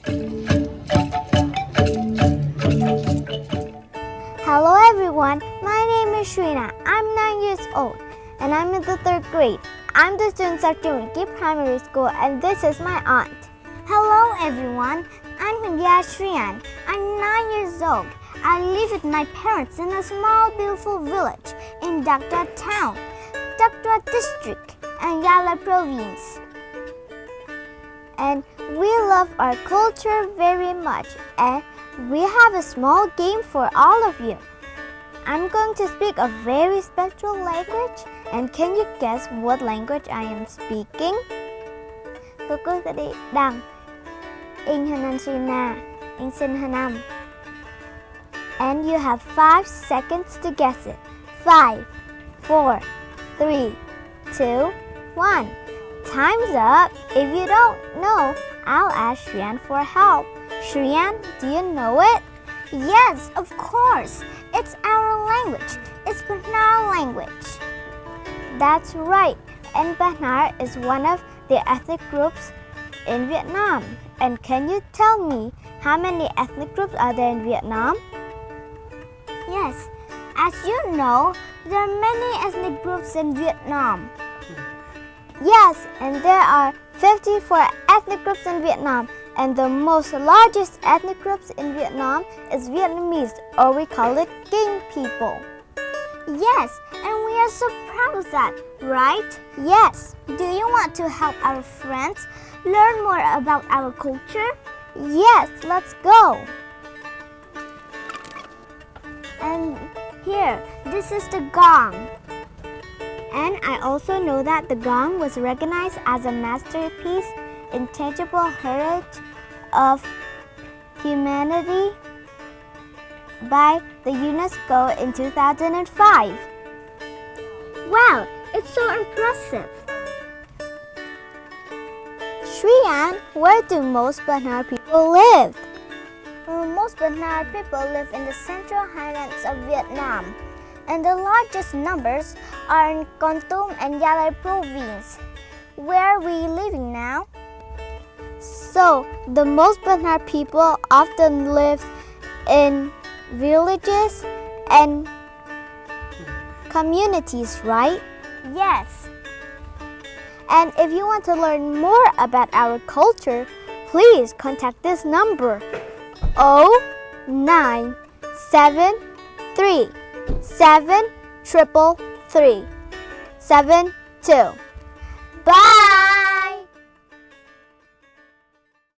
Hello everyone, my name is HSrina. I'm 9 years old and I'm in the 3rd grade. I'm the student of Junior Primary School and this is my aunt. Hello everyone, I'm HSrian. I'm 9 years old. I live with my parents in a small beautiful village in Dakra town, Dakra district and Yala province. And we love our culture very much and we have a small game for all of you. I'm going to speak a very special language and can you guess what language I am speaking? Cô sẽ đi đằng HSrina, HSrina. And you have 5 seconds to guess it. 5, 4, 3, 2, 1. Time's up. If you don't know, I'll ask HSrian for help. HSrian, do you know it? Yes, of course. It's our language. It's Bahnar language. That's right. And Bahnar is one of the ethnic groups in Vietnam. And can you tell me how many ethnic groups are there in Vietnam? Yes, as you know, there are many ethnic groups in Vietnam. Yes, and there are 54 ethnic groups in Vietnam. And the most largest ethnic groups in Vietnam is Vietnamese, or we call it Kinh people. Yes, and we are so proud of that, right? Yes. Do you want to help our friends learn more about our culture? Yes, let's go. And here, this is the gong. And I also know that the gong was recognized as a masterpiece, intangible heritage of humanity by the UNESCO in 2005. Wow, it's so impressive. HSrian, where do most Bahnar people live? Most Bahnar people live in the central highlands of Vietnam, and the largest numbers are in Kon Tum and Yala province. Where are we living now? So, the most Bahnar people often live in villages and communities, right? Yes. And if you want to learn more about our culture, please contact this number 0973 7333 72. Bye!